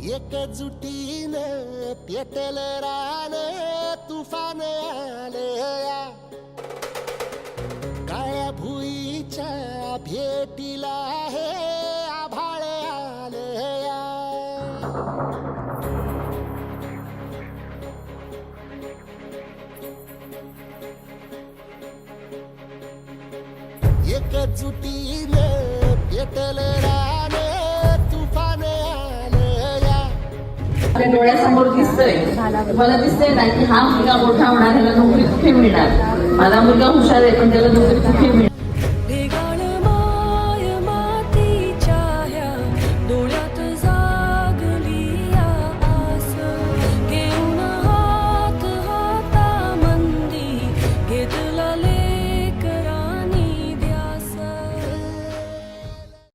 एकजुटीने पेटल रान तुफान आलया काळ्या भुईच्या भेटीला हे आभाळ आलया एकजुटीने पेटल रान तुफान आलया आपल्या डोळ्यासमोर दिसतंय मला दिसतंय ना की हा मुलगा मोठा होणार ह्याला नोकरी कुठे मिळणार. माझा मुलगा हुशार आहे पण त्याला नोकरी कुठे मिळणार.